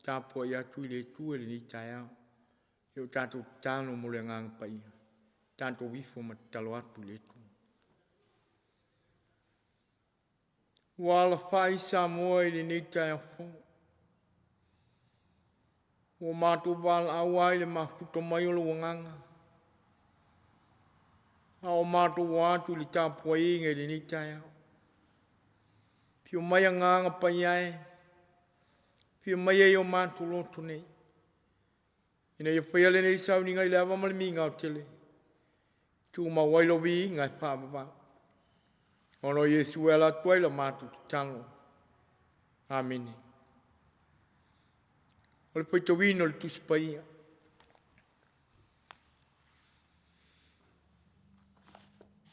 Tapuaiga Puletua ni Taeao. Eu tanto tano mulengang pai. Tanto wifo mataloat Puletua. Wala fai Samoa ni Taeao fo. O matu wal awai le mafuto mayolo wanganga. O matu watu li Tapuaiga ni Taeao. Pio mayanganga pai ai. Pia mai o matu lotu nei. Ina ia whaiale nei sau ni ngai lewa malimi ngau tele. Tu ma wailo vi ngai whaababa. Ono Yesu ela tuaila matu talo. Amen. Ole poito vino le tusipaia.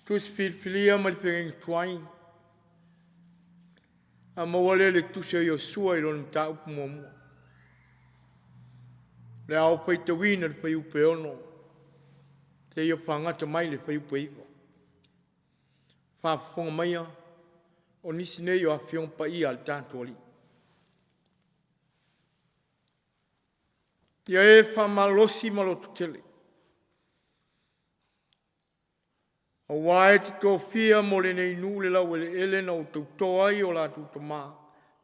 Tusfilfilia ma le pengeng tuain. A mawale le tusia yo sua ilo ni ta upu mua. Le au pai te wina le pai upe ono. Te ia whangata mai le pai upe iwa. Whafonga maia. O nisi nei o a whiong pa ia al tātou ali. Ia e whamalosi malotu tele. A wae te tō whia mo le nei nu le lau ele ele na o tau toa i o la tu to maa.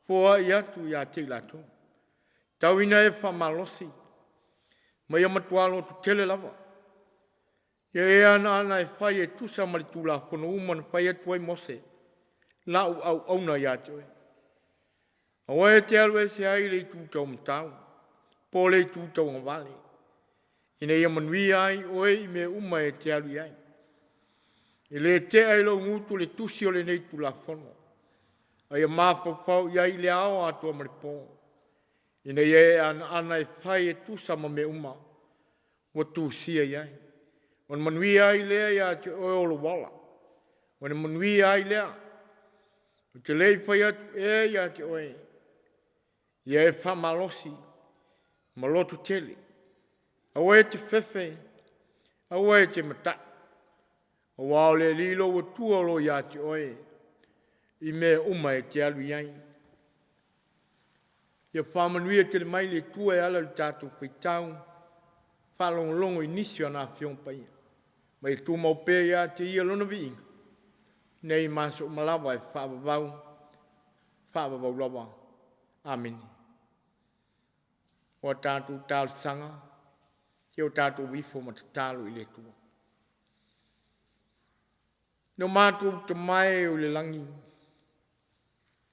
Fua i atu i a te la tu. Tauina e whamalosi. Mai amatualo tu tele lava. Ia e ana e whai e tusa mali tu la whono umana whai e tuai mose. La au auna i atu e. A wae te alu e se ai le tu tau mtau. Po le tu tau ngavale. Ina ia manui ai oe i me uma e te alu i ai. E le te ai lo ngutu le tusi o le nei tu la whono. Ai a mapapau i ai le ao atua maripo. Ina ia ana e whai e tusa ma me uma. Wa tu sia i ai. Wan manui ai lea ia te oe olo wala. Wan manui ai lea. O te lei whai atu e ia te oe. Ia e wha malosi. Malotu tele. Awe te fefe. Awe te mata. O wao le lilo o tuolo ia te oe. I me uma e te alu iai. Ia whamanuia te le mai le tua e ala le tātou whaitau. Whalongolongo i nisi ana whiong paia. Mai tu mau pē ia te ia lona vi. Nei maso malawa e whaabavau. Whaabavau lawa. Amen. O tātou tālu sanga. Te o tātou wifo ma te tālu i le tua. No mātou te mai o le langi.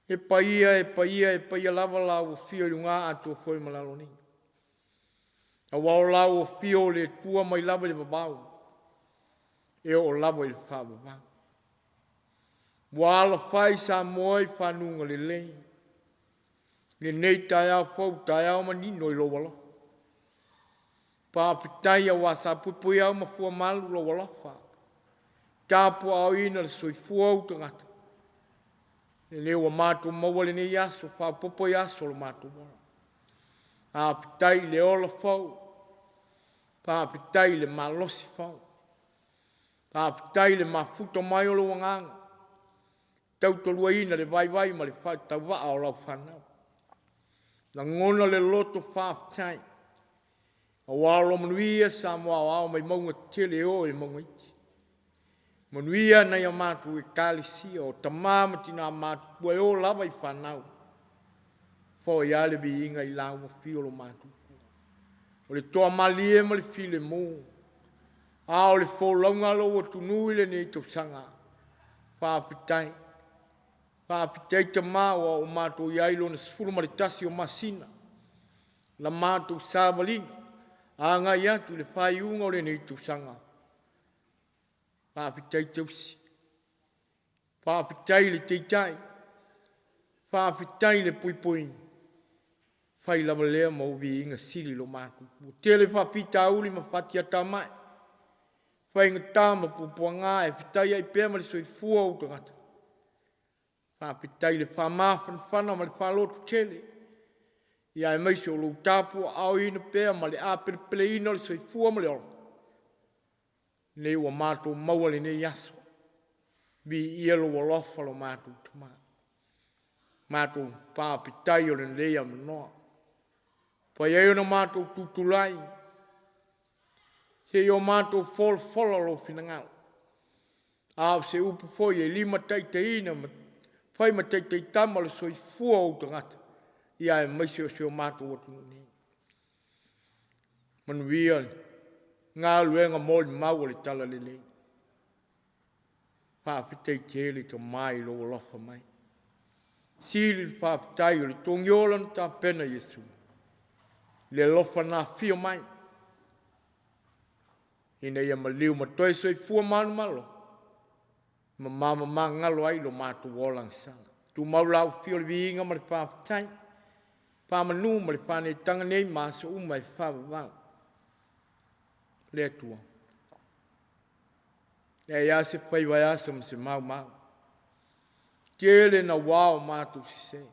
E paia lava lau o fio i ngā atua whoi malalo ni. A wao lau o fio le tua mai lava le babau. E o lava i le whaabavau. Wala whai Samoa i whanunga le lei. Le nei Taeao whau Taeao manino i lo wala. Pāpitai a wasa pupui au mafua malu lo wala wha. Tāpua au ina le soifua au tangata. Le leo wa mātou maua le nei aso, wha popo i aso lo mātou wala. Pāpitai le ola whau. Pāpitai le malosi whau. Pāpitai le mafuta mai o lo wanganga. Tautolua ina le vai ma le whai tau waa o lau whanau. Na ngona le loto whaapitai. A walo manuia Samoa o au mai maunga tele o e maunga iti. Manuia nei a mātou e kālisia o tamāmati nā mātou pua e o lava i whanau. Fo i ale vi inga i lau o fiolo mātou. O le toa malie ma le file mō. A o le fo launga lo o tunui le nei tau sanga. Whaapitai. Whaapitai te māua o mātou i ailo na sifuru maritasi o masina. La mātou sāwalinga. A ngai atu le whaiunga o le nei tau sanga. Whaapitai tausi. Whaapitai le teitai. Whaapitai le puipui. Whai lava lea mau vi inga sili lo mātu. Tele whapita uli ma whatia tamai. Whai inga tāma pupua ngā e whitai ai pēma le soi fua o tangata. Whapitai le whamāwhan whana ma le whalotu tele. Ia e maisi o lo tāpua au ina pēa ma le āpere pele ina le soi fua ma le ora. Nei ua mātou maua le nei aso. Vi ia lo walofa lo mātou tamai. Mātou pāpitai o le leia manoa. Pai ai ona mātou tutulai. Se o mātou fola lo finangau. Au se upu foi e lima taiteina. Fai ma taitama le soi fua o tangata. Ia e maisi o se o mātou atu nei. Manuia ngā luenga mōli mau le tala le lei. Pāpitai tele to mai lo lofa mai. Sili pāpitai o le tongiola na tā pena Yesu. Le lofa nā fio mai. Ina ia maliu ma toi soi fua manu malo. Ma mama ngalo ai lo mātu wolang sanga. Tu maulau fio le viinga ma le pāpitai. Pāmanu ma le pāne tanga nei māsa umai whāwawau. Le atua. E ia se whai wai asa ma se mau. Tiele na wao mātu si se.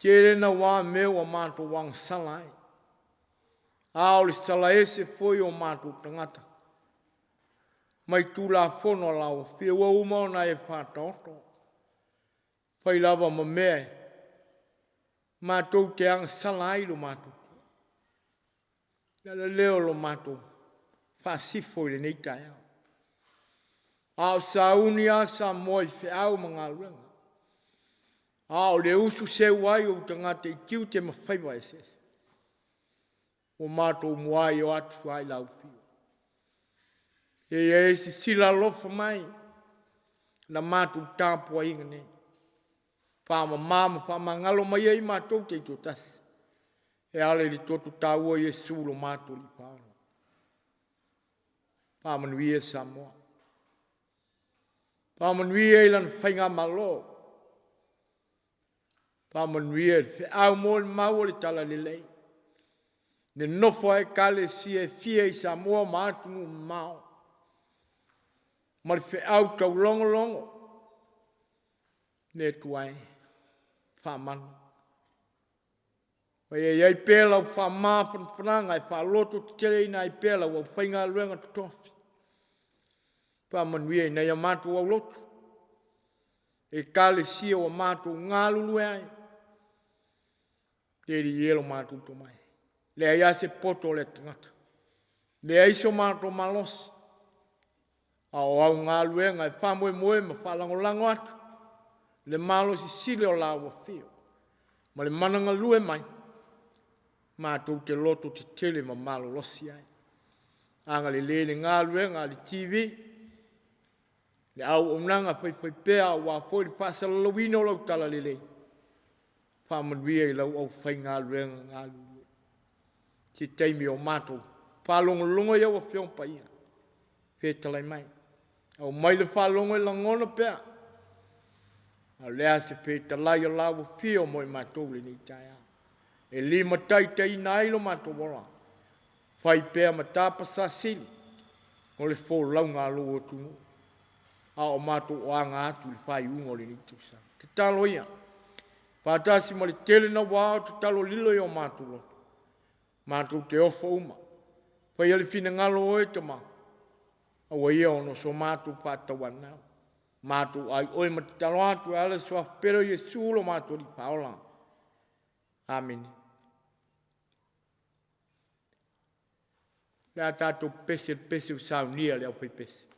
Tiele na wā meu a mātou wang salai. Ao le sala ese foi o mātou tangata. Mai tū la whono lau, whia ua umau na e whātaoto. Whai lava ma mea. Mātou te anga salai lo mātou. Lala leo lo mātou. Whasifo i le nei Taeao. Ao sa uni a sa moi whiau mga ruanga. Ao le usu se wai o tangata i kiu te mawhaiwa e sese. O mātou muai o atu ai lau fio. E si sila lofa mai. Na mātou Tapuaiga nei. Whama mama whama ngalo mai ei mātou te to tasi. E ale li totu tāua Yesu lo mātou li pāna. Pāmanuia Samoa. Pāmanuia ilan whainga malo. Pāmanuia whiau mō le mau le tala le lei. Ne nofo e kale si e fia i Samoa mātunu mao. Ma le whiau tau longo. Ne tuai. Whamanu. Wai e iai pēla u whamāwhan whananga e whaloto te tere ina i pēla u whainga luenga tutofi. Pāmanuia i nei a mātou au lotu. E kale sia o mātou ngā lulu e ai. Teri ielo mātou to mai. Le ai ase poto le tangata. Le ai so mātou malosi. Au ngā luenga e whamoe moe ma whalangolango atu. Le malosi sile o lawa fio. Ma le mananga lue mai. Mātou te loto te tele ma malo losi ai. Anga le lele ngā luenga le TV. Le au omnanga whai pēa wā fōi le whasala lawino lau tala le lei. Whamanuia i lau au whai ngā luenga ngā lulu. Te teimi o mātou. Whalongo iau a whiong pa ia. Whetalai mai. Au mai le whalongo i langona pēa. Au lea se whetalai o lau whio mo i mātou le ni Taeao. E lima tai nai lo mātou wala. Whai pēa ma tāpasa sili. O le fō lau ngā lua o tunu. A o mātou o anga atu le whai ungo le ni tusa. Te talo ia. Pātasi ma le tele na wāo te talo lilo i o mātou lo. Mātou te ofa uma. Whai ale whina ngalo oe te mā. Awa ia ono so mātou pātawana. Mātou ai oe ma te talo atu e ale soa pero Yesu lo mātou li paola. Amen. Lea tātou pese o saunia lea whai pese.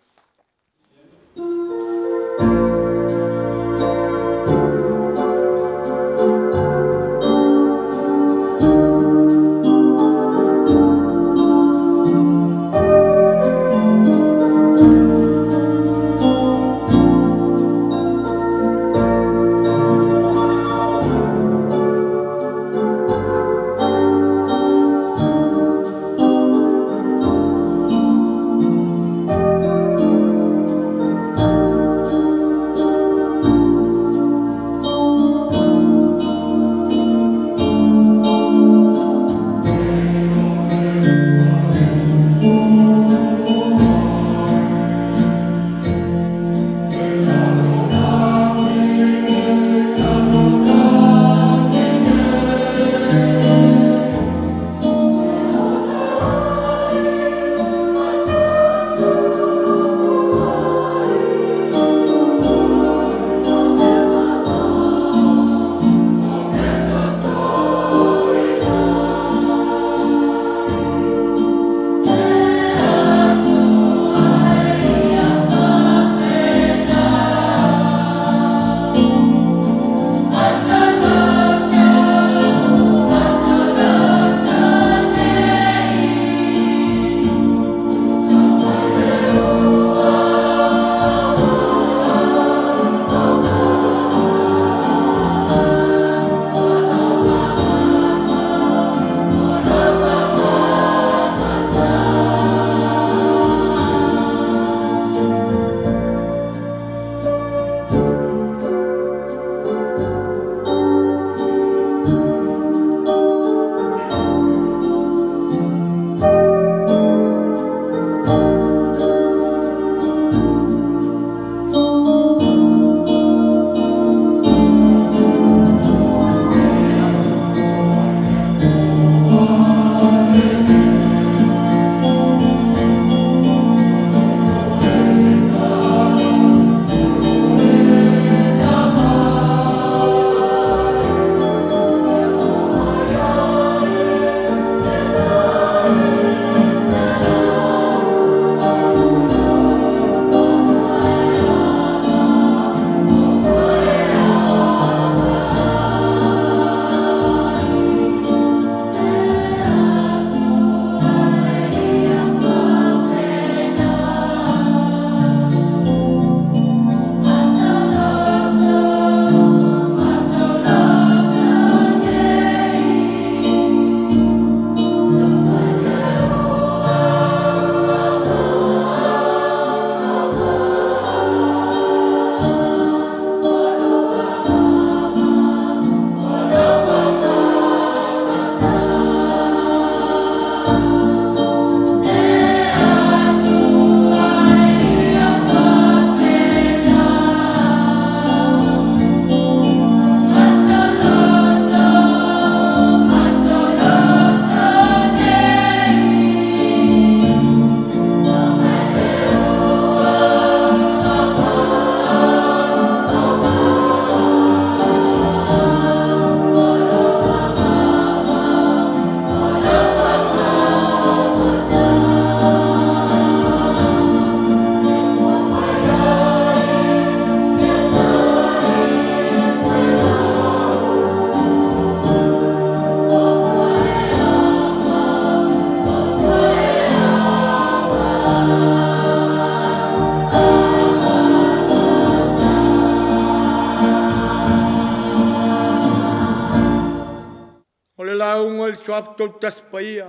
unga le swap tol tas paia.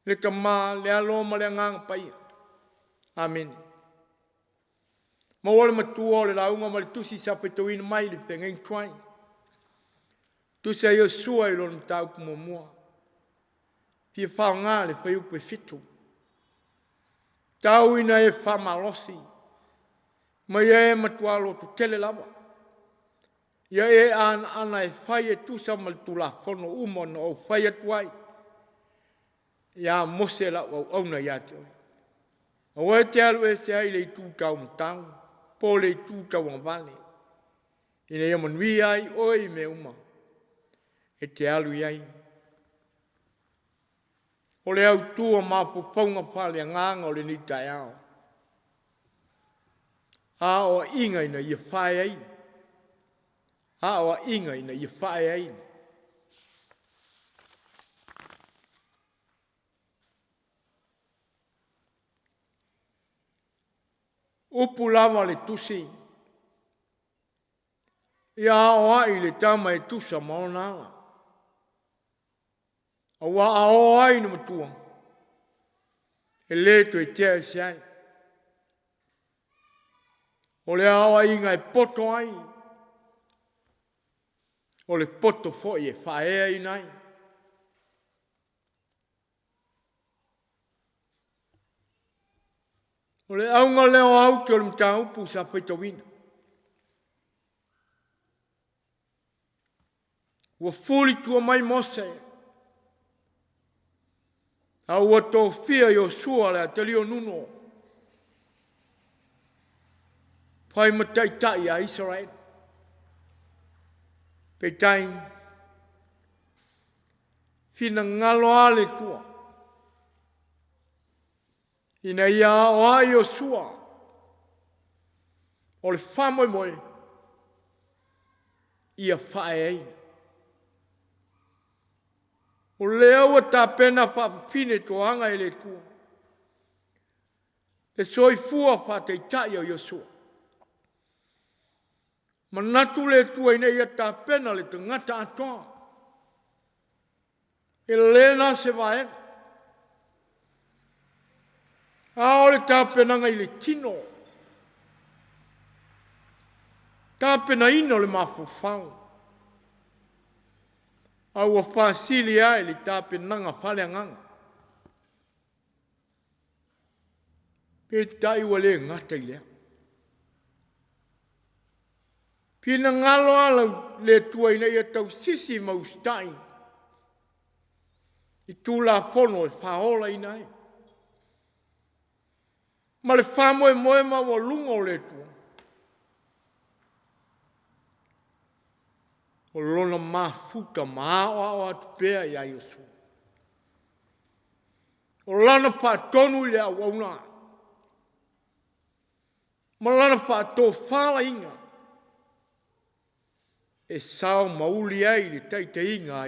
Le kama le aloma le ngang paia. Amen. Mawale matua le launga ma le tusi sa petoina mai le pengeng twai. Tusi ayo sua i lon tau kumomua. Pia whao ngā le whai upe fitu. Tau ina e whamalosi. Ma ia e matua lotu tele lava. Ia e ana e whai e tusa ma le tula whono umona o whai atuai. Ia mose la au auna ia te oi. O e te alu e se ai le i tūtau mtau. Po le i tūtau ang vale. Ina ia manui ai oi me uma. E te alu iai. O le au tua mapoponga whale a nganga o le ni Taeao. A o inga ina ia whae ai. A o inga ina ia whae ai. Upu lava le tusi. Ia o ai le tama e tusa maonala. Awa a o ai na matua. E leto e tea se ai. O le awa inga e poto ai. O le poto foi e whaea i nai. O le aunga leo au ke o le mta upu sa whaitawina. Ua fuli tua mai mose. A ua tō fia i o sua le a te o nuno. Pai matai tai a Israel. Pe tai. Fina ngalo ale tua. Ina ia o ai o sua. O le whamoe moe. Ia whae ai. O leo ta pena fa fine to anga ele tu. E soi fua fa te tai o Yosua. Manatu le tu ina ia ta pena le te ngata atoa. E lena se vae. A o le ta pena ngai le tino. Ta pena ino le mafofau. A ua whaasili ai li tāpe nanga whale anganga. Pe tai ua le ngata i lea. Pina ngalo ala le tua ina ia tau sisi maustai. I tū la whono e whaola ina e. Ma le whamoe moe ma wa lungo le tua. O lona mafuta maa o atu pea ia Yosu. O lana whaatonu le a wauna. Ma lana whaato whala inga. E sao mauli ai le teite inga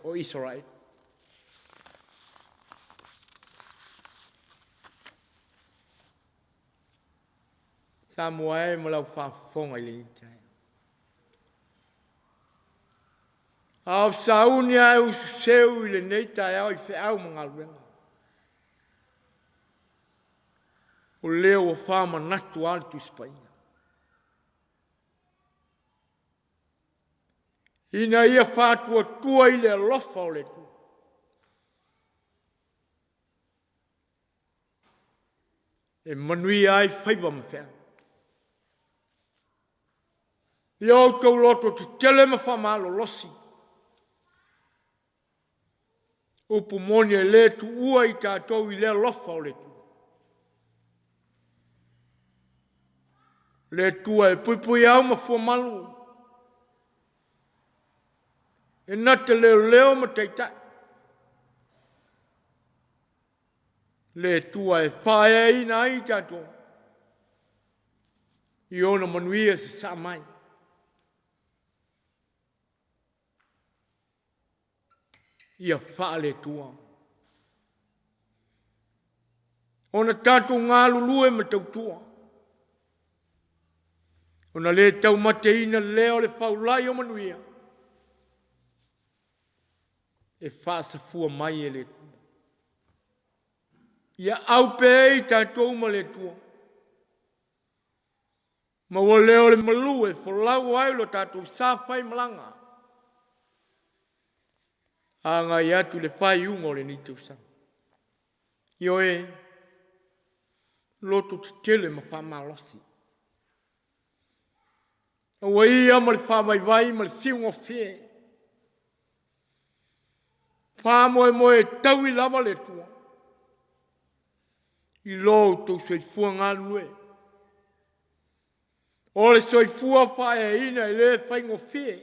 o Israel. Samoa e malau whaafonga i le itai. Au sauni ai useu i le nei Taeao i whiau mga luenga. O leo o whama natu altu spaina. Ina ia whātua tua i le lofa o le tu. E manui ai whaiva mwhea. Ia au tau loto tu tele ma whamalo losi. Upu moni e le tu ua i tātou i le lofa o le tu. Le tua e pui au ma fua malu. E nate leo ma teitai. Le tua e whae ina i tātou. I ona manuia se sa mai. Ia wha le tua. Ona tātou ngā lulu e ma tau tua. Ona le tau mateina leo le whaulai o manuia. e whaasafua mai e le tua. Ia au pe i tātou ma le tua. Ma wa leo le malu e whalau ai lo tātou sāwhai malanga. A ngai atu le whai ungo le ni tūsang. Io e loto te tele ma whamalosi. Awa ia ma le whamaiwai ma le whiungo whee. Whamoe moe tau i lava le tua. I lo tau soifua ngā lue. O le soifua whae ina i le whaingo whee.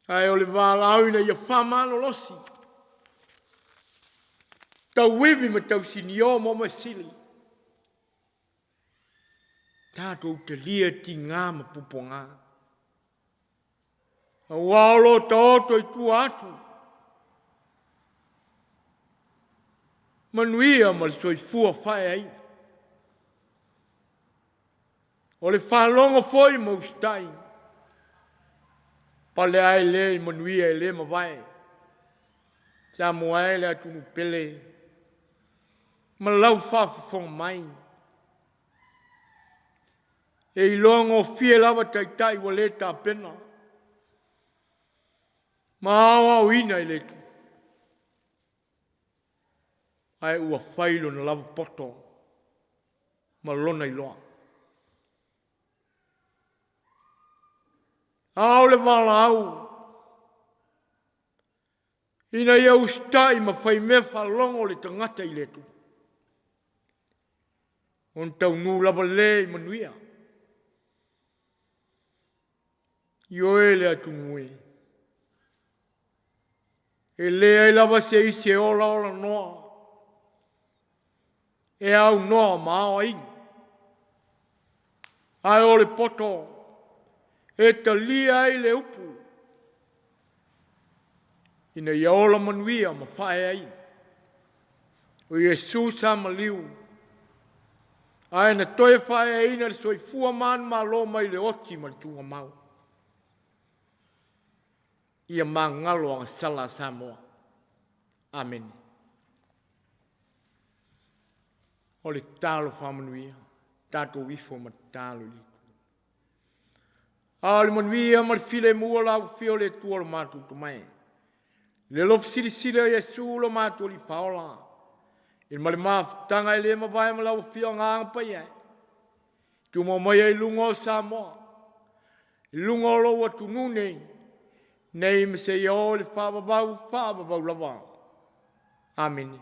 Ai o le wālau ina ia whamano losi. Tau wiwi ma tau sinio mo ma sili. Tātou te lia ti ngā ma puponga. A wālo tātou i tu atu. Manuia ma le soifua whae ai. O le whalonga foi ma ustai. Pale ai le manuia e le ma vai. Samoa e le atunu pele. Ma lau whawhawhong mai. E ilongo fie lava taitai wa le tā pena. Ma awa uina i le tu. Ai ua whailo na lava poto. Ma lona i loa. Ao le wala au. Ina ia ustai ma whai me whalongo le tangata i le tu. On tau nu lava le i manuia. Io e le atu ngui. E le ai lava se i se ola ola noa. E au noa mao ai. Ai o le poto. E ta lia ai le upu. Ina ia ola manuia ma whae ai. O Iesu sa ma liu. Ai na toe whae ai na le soifua man ma lo mai le oti ma le tunga mau. Ia ma ngalo ang sala Samoa. Amen. O le talo whamanuia. Tato wifo ma talo li. A le manuia ma le file mua lau fio le tua lo matu to mai. Le lop siri siri a Yesu lo matu li paola. Il ma le maftanga le ma vai ma lau fio ngang pa ia. Tu mo mai ai lungo Samoa. Lungo lo watu nune. Nei me se yo le whababau lava. Amen.